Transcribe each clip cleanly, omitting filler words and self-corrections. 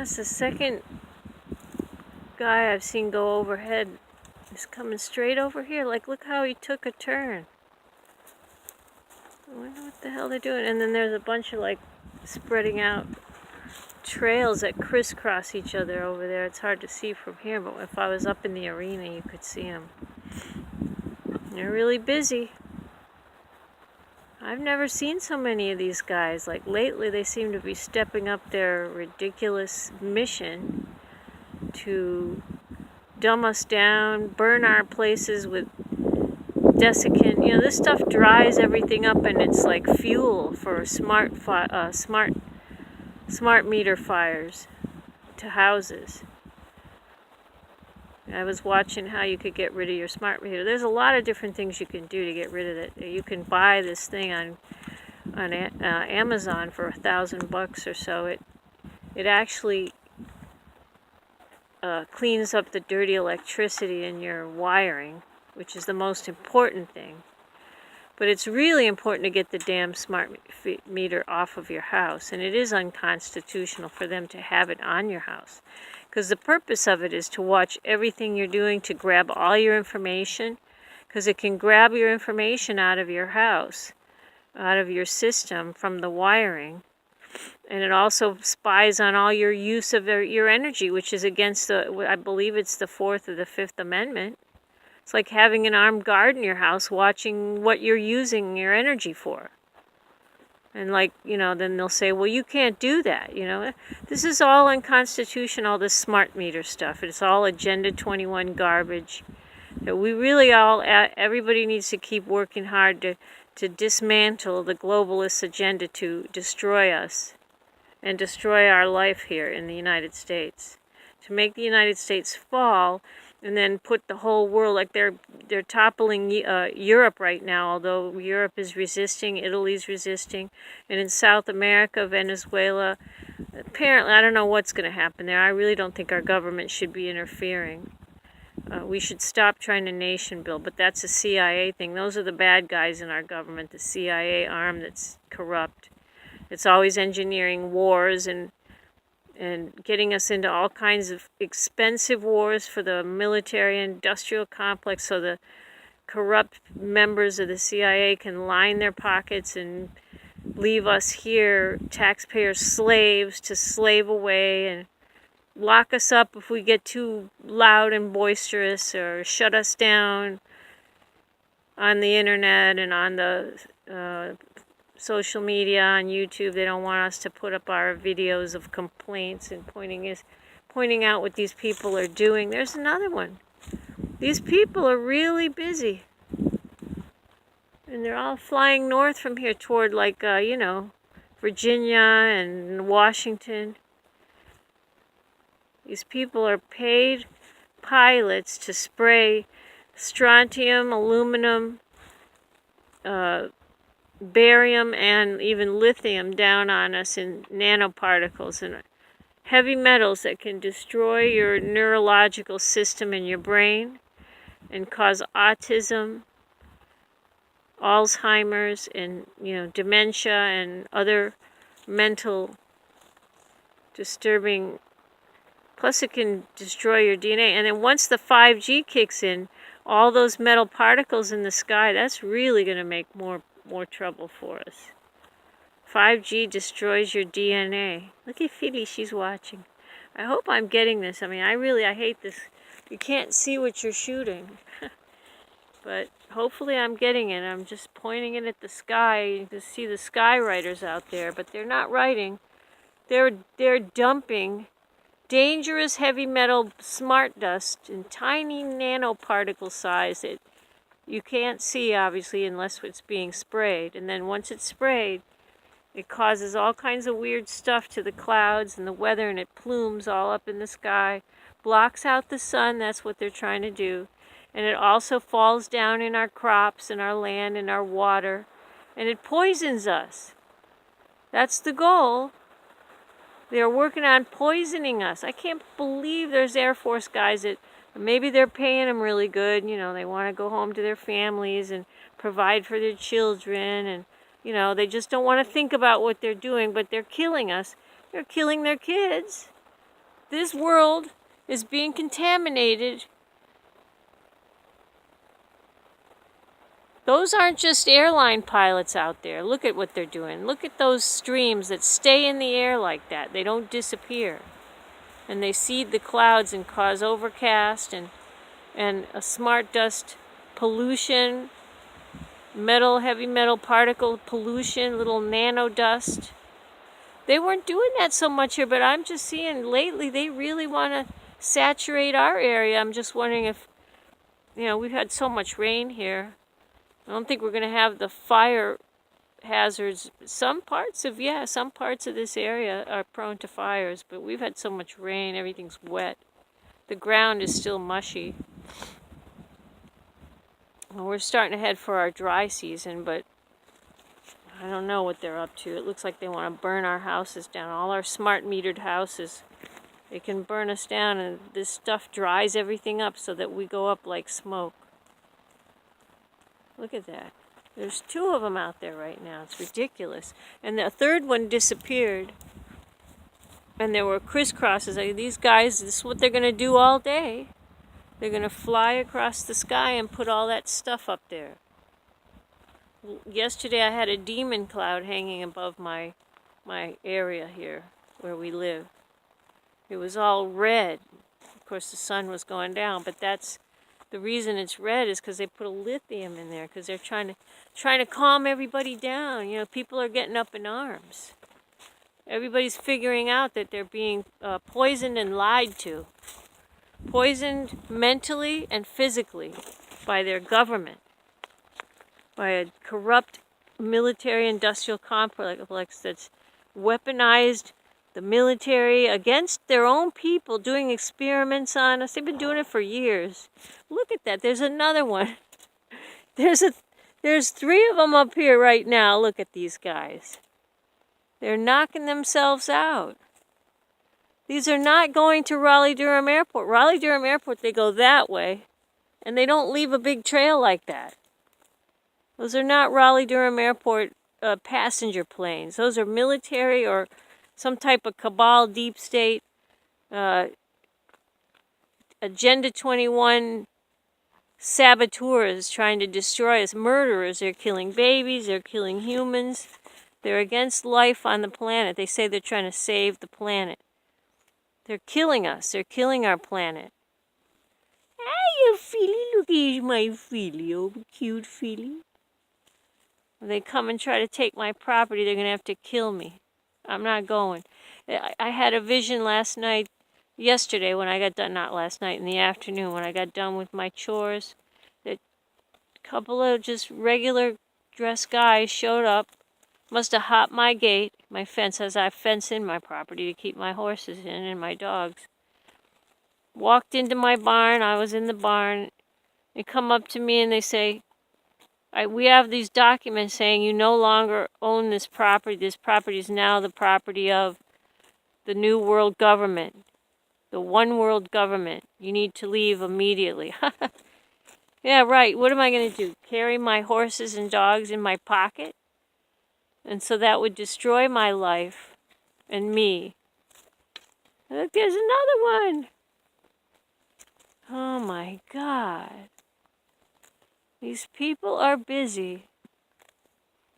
That's the second guy I've seen go overhead. He's coming straight over here. Like, look how he took a turn. I wonder what the hell they're doing. And then there's a bunch of, like, spreading out trails that crisscross each other over there. It's hard to see from here, but if I was up in the arena, you could see them. They're really busy. I've never seen so many of these guys. Like, lately they seem to be stepping up their ridiculous mission to dumb us down, burn our places with desiccant. You know, this stuff dries everything up, and it's like fuel for smart meter fires to houses. I was watching how you could get rid of your smart meter. There's a lot of different things you can do to get rid of it. You can buy this thing on Amazon for $1,000 or so. It actually cleans up the dirty electricity in your wiring, which is the most important thing. But it's really important to get the damn smart meter off of your house. And it is unconstitutional for them to have it on your house. Because the purpose of it is to watch everything you're doing, to grab all your information. Because it can grab your information out of your house, out of your system from the wiring. And it also spies on all your use of your energy, which is against I believe it's the 4th or the 5th Amendment. It's like having an armed guard in your house watching what you're using your energy for. And like, you know, then they'll say, well, you can't do that, you know. This is all unconstitutional, all this smart meter stuff. It's all Agenda 21 garbage. That we really everybody needs to keep working hard to dismantle the globalist agenda to destroy us and destroy our life here in the United States. To make the United States fall and then put the whole world, like they're toppling Europe right now, although Europe is resisting, Italy's resisting, and in South America, Venezuela, apparently, I don't know what's going to happen there. I really don't think our government should be interfering. We should stop trying to nation build, but that's a CIA thing. Those are the bad guys in our government, the CIA arm that's corrupt. It's always engineering wars and getting us into all kinds of expensive wars for the military-industrial complex so the corrupt members of the CIA can line their pockets and leave us here, taxpayer slaves, to slave away and lock us up if we get too loud and boisterous, or shut us down on the internet and on the social media, on YouTube. They don't want us to put up our videos of complaints and pointing out what these people are doing. There's another one. These people are really busy. And they're all flying north from here toward, like, you know, Virginia and Washington. These people are paid pilots to spray strontium, aluminum, barium, and even lithium down on us in nanoparticles and heavy metals that can destroy your neurological system in your brain and cause autism, Alzheimer's, and, you know, dementia and other mental disturbing. Plus it can destroy your DNA. And then once the 5G kicks in, all those metal particles in the sky, that's really going to make more trouble for us. 5G destroys your DNA. Look at Phoebe, she's watching. I hope I'm getting this. I mean, I hate this. You can't see what you're shooting. But hopefully I'm getting it. I'm just pointing it at the sky. You can see the sky writers out there, but they're not writing. They're dumping dangerous heavy metal smart dust in tiny nanoparticle size that you can't see, obviously, unless it's being sprayed. And then once it's sprayed, it causes all kinds of weird stuff to the clouds and the weather, and it plumes all up in the sky, blocks out the sun. That's what they're trying to do. And it also falls down in our crops and our land and our water, and it poisons us. That's the goal. They're working on poisoning us. I can't believe there's Air Force guys that maybe they're paying them really good. You know, they want to go home to their families and provide for their children. And, you know, they just don't want to think about what they're doing, but they're killing us. They're killing their kids. This world is being contaminated. Those aren't just airline pilots out there. Look at what they're doing. Look at those streams that stay in the air like that. They don't disappear. And they seed the clouds and cause overcast and a smart dust pollution, heavy metal particle pollution, little nano dust. They weren't doing that so much here, but I'm just seeing lately they really want to saturate our area. I'm just wondering if, we've had so much rain here. I don't think we're going to have the fire hazards. Some parts of this area are prone to fires, but we've had so much rain, everything's wet. The ground is still mushy. Well, we're starting to head for our dry season, but I don't know what they're up to. It looks like they want to burn our houses down, all our smart metered houses. They can burn us down, and this stuff dries everything up so that we go up like smoke. Look at that. There's 2 of them out there right now. It's ridiculous. And the third one disappeared. And there were crisscrosses. These guys, this is what they're going to do all day. They're going to fly across the sky and put all that stuff up there. Yesterday I had a demon cloud hanging above my area here where we live. It was all red. Of course the sun was going down, but that's the reason it's red is because they put a lithium in there because they're trying to calm everybody down. People are getting up in arms. Everybody's figuring out that they're being poisoned and lied to. Poisoned mentally and physically by their government. By a corrupt military-industrial complex that's weaponized the military against their own people, doing experiments on us. They've been doing it for years. Look at that. There's another one. There's 3 of them up here right now. Look at these guys. They're knocking themselves out. These are not going to Raleigh-Durham Airport. Raleigh-Durham Airport, they go that way, and they don't leave a big trail like that. Those are not Raleigh-Durham Airport passenger planes. Those are military or some type of cabal, deep state, Agenda 21 saboteurs trying to destroy us, murderers. They're killing babies, they're killing humans. They're against life on the planet. They say they're trying to save the planet. They're killing us. They're killing our planet. Hi, Philly. Look, here's my Philly. Oh, cute Philly. When they come and try to take my property, they're going to have to kill me. I'm not going. I had a vision yesterday when I got done, not last night, in the afternoon when I got done with my chores, that a couple of just regular dressed guys showed up, must have hopped my gate, my fence, as I fence in my property to keep my horses in and my dogs. Walked into my barn, I was in the barn, they come up to me and they say, we have these documents saying you no longer own this property. This property is now the property of the New World Government, the One World Government. You need to leave immediately. Yeah, right. What am I going to do? Carry my horses and dogs in my pocket? And so that would destroy my life and me. Look, there's another one. Oh my God. These people are busy.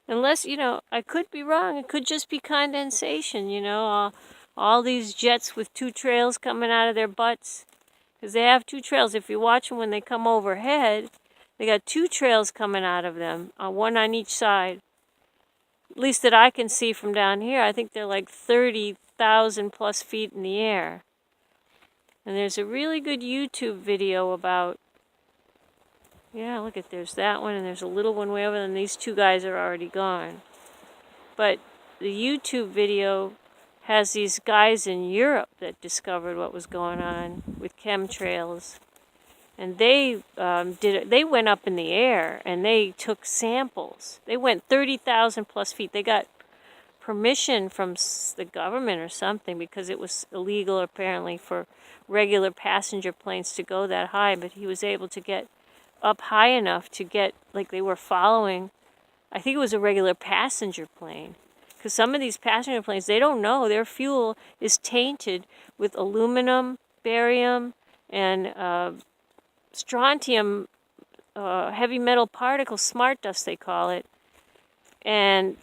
Unless, I could be wrong. It could just be condensation, all these jets with 2 trails coming out of their butts. Because they have 2 trails. If you watch them when they come overhead, they got 2 trails coming out of them, one on each side. At least that I can see from down here. I think they're like 30,000 plus feet in the air. And there's a really good YouTube video about, look at, there's that one, and there's a little one way over, and these 2 guys are already gone. But the YouTube video has these guys in Europe that discovered what was going on with chemtrails. And they they went up in the air, and they took samples. They went 30,000 plus feet. They got permission from the government or something, because it was illegal apparently for regular passenger planes to go that high, but he was able to get up high enough to get, like they were following, I think it was a regular passenger plane, Because some of these passenger planes, they don't know their fuel is tainted with aluminum, barium, and strontium, heavy metal particles, smart dust they call it. And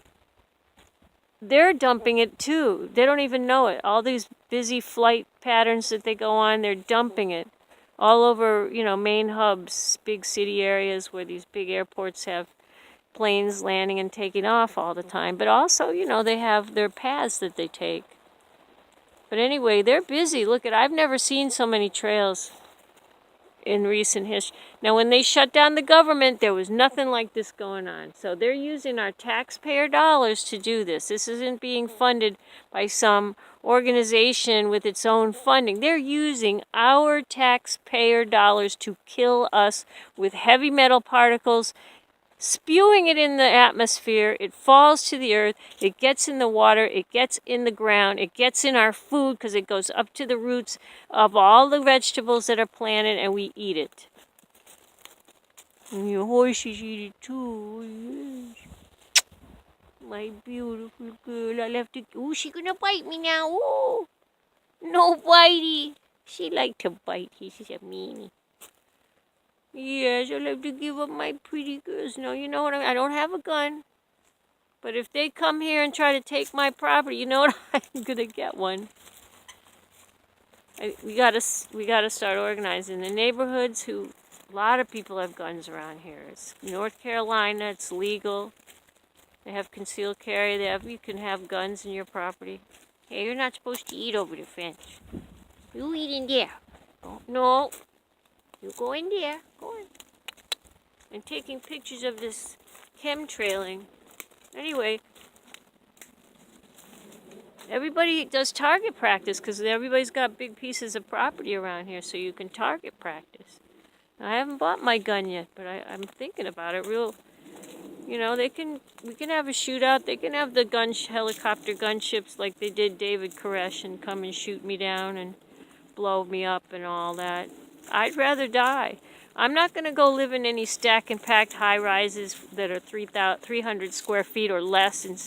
they're dumping it too. They don't even know it. All these busy flight patterns that they go on, they're dumping it all over, main hubs, big city areas where these big airports have planes landing and taking off all the time. But also, they have their paths that they take. But anyway, they're busy. Look I've never seen so many trails in recent history. Now, when they shut down the government, there was nothing like this going on. So they're using our taxpayer dollars to do this. This isn't being funded by some organization with its own funding. They're using our taxpayer dollars to kill us with heavy metal particles, spewing it in the atmosphere. It falls to the earth, it gets in the water, it gets in the ground, it gets in our food because it goes up to the roots of all the vegetables that are planted, and we eat it. And your horses eat it too. Yes. My beautiful girl, I'll have to... Ooh, she's gonna bite me now. Ooh, no bitey. She like to bite. She's a meanie. Yes, I'll have to give up my pretty girls. No, you know what I don't have a gun. But if they come here and try to take my property, you know what? I'm gonna get one. We gotta start organizing the neighborhoods. A lot of people have guns around here. It's North Carolina. It's legal. They have concealed carry. You can have guns in your property. Hey, you're not supposed to eat over the fence. You eat in there. Oh, no. You go in there. Go on. I'm taking pictures of this chemtrailing. Anyway, everybody does target practice because everybody's got big pieces of property around here, so you can target practice. Now, I haven't bought my gun yet, but I'm thinking about it. We can have a shootout. They can have the helicopter gunships like they did David Koresh and come and shoot me down and blow me up and all that. I'd rather die. I'm not going to go live in any stack and packed high rises that are 300 square feet or less. And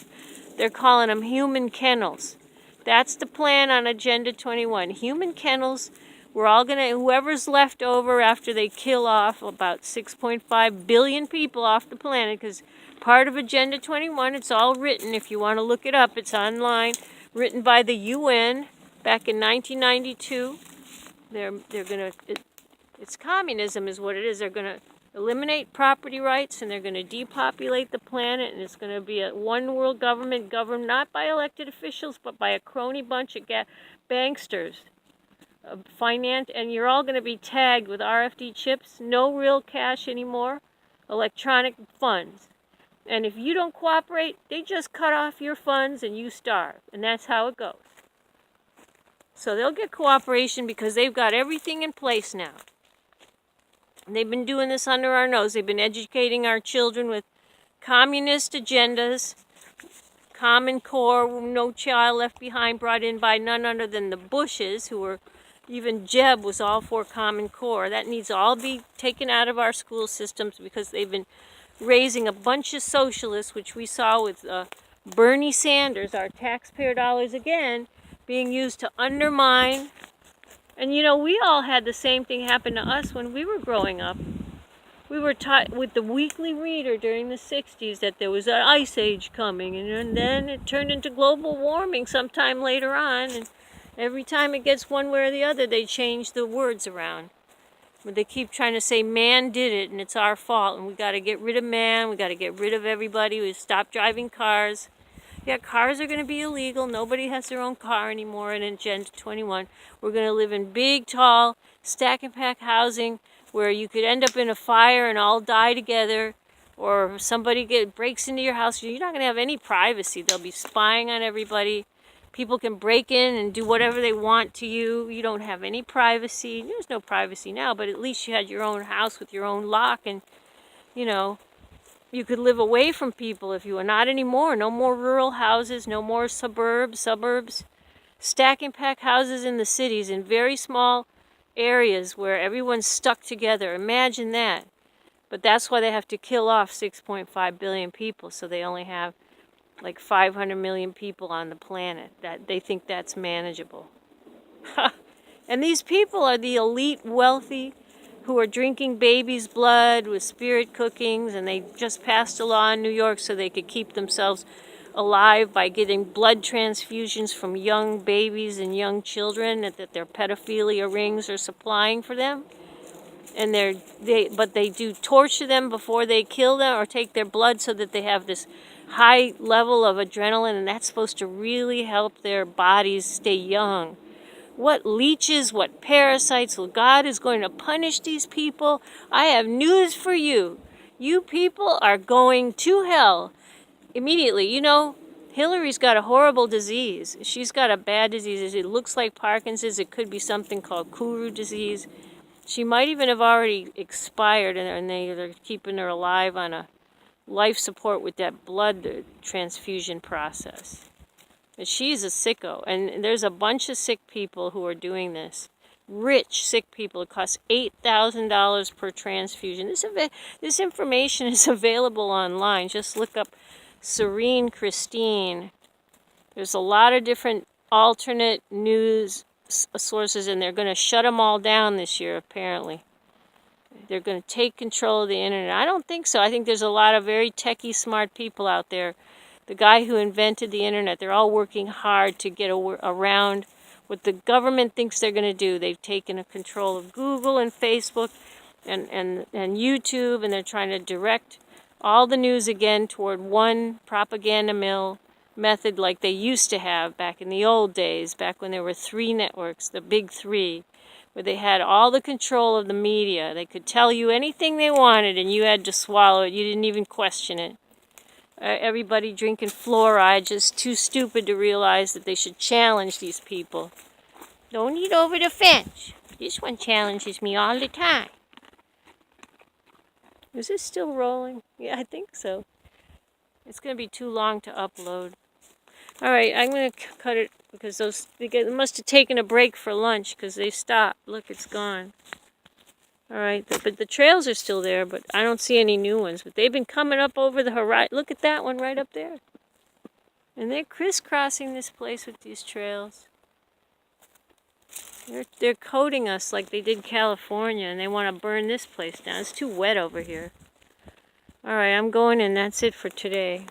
they're calling them human kennels. That's the plan on Agenda 21. Human kennels. We're all going to, whoever's left over after they kill off about 6.5 billion people off the planet, because part of Agenda 21, it's all written. If you want to look it up, it's online. Written by the UN back in 1992. They're going to... It's communism is what it is. They're going to eliminate property rights, and they're going to depopulate the planet, and it's going to be a one world government governed not by elected officials, but by a crony bunch of banksters. And you're all going to be tagged with RFD chips, no real cash anymore, electronic funds. And if you don't cooperate, they just cut off your funds and you starve. And that's how it goes. So they'll get cooperation because they've got everything in place now. They've been doing this under our nose. They've been educating our children with communist agendas, Common Core, No Child Left Behind, brought in by none other than the Bushes, who were, even Jeb was all for Common Core. That needs to all be taken out of our school systems because they've been raising a bunch of socialists, which we saw with Bernie Sanders, our taxpayer dollars again, being used to undermine. And we all had the same thing happen to us when we were growing up. We were taught with the Weekly Reader during the 60s that there was an ice age coming, and then it turned into global warming sometime later on, and every time it gets one way or the other, they change the words around. But they keep trying to say man did it and it's our fault, and we got to get rid of man, we got to get rid of everybody, we stop driving cars. Yeah, cars are going to be illegal. Nobody has their own car anymore in Agenda 21. We're going to live in big, tall, stack and pack housing where you could end up in a fire and all die together, or somebody breaks into your house. You're not going to have any privacy. They'll be spying on everybody. People can break in and do whatever they want to you. You don't have any privacy. There's no privacy now, but at least you had your own house with your own lock, and, you could live away from people if you were. Not anymore. No more rural houses, no more suburbs. Stack and pack houses in the cities in very small areas where everyone's stuck together. Imagine that. But that's why they have to kill off 6.5 billion people, so they only have like 500 million people on the planet. That they think that's manageable. And these people are the elite wealthy who are drinking babies' blood with spirit cookings, and they just passed a law in New York so they could keep themselves alive by getting blood transfusions from young babies and young children that their pedophilia rings are supplying for them. And but they do torture them before they kill them or take their blood so that they have this high level of adrenaline, and that's supposed to really help their bodies stay young. What leeches, what parasites? Well, God is going to punish these people. I have news for you. You people are going to hell immediately. You know, Hillary's got a horrible disease. She's got a bad disease. It looks like Parkinson's. It could be something called Kuru disease. She might even have already expired, and they're keeping her alive on a life support with that blood transfusion process. But she's a sicko, and there's a bunch of sick people who are doing this. Rich, sick people. It costs $8,000 per transfusion. This information is available online. Just look up Serene Christine. There's a lot of different alternate news sources, and they're going to shut them all down this year, apparently. They're going to take control of the internet. I don't think so. I think there's a lot of very techie smart people out there. The guy who invented the internet, they're all working hard to get around what the government thinks they're going to do. They've taken control of Google and Facebook and YouTube, and they're trying to direct all the news again toward one propaganda mill method like they used to have back in the old days, back when there were 3 networks, the big 3, where they had all the control of the media. They could tell you anything they wanted, and you had to swallow it. You didn't even question it. Everybody drinking fluoride, just too stupid to realize that they should challenge these people. Don't eat over the fence. This one challenges me all the time. Is this still rolling? Yeah, I think so. It's going to be too long to upload. Alright, I'm going to cut it because they must have taken a break for lunch because they stopped. Look, it's gone. Alright, but the trails are still there, but I don't see any new ones. But they've been coming up over the horizon. Look at that one right up there. And they're crisscrossing this place with these trails. They're coating us like they did California, and they want to burn this place down. It's too wet over here. Alright, I'm going, and that's it for today.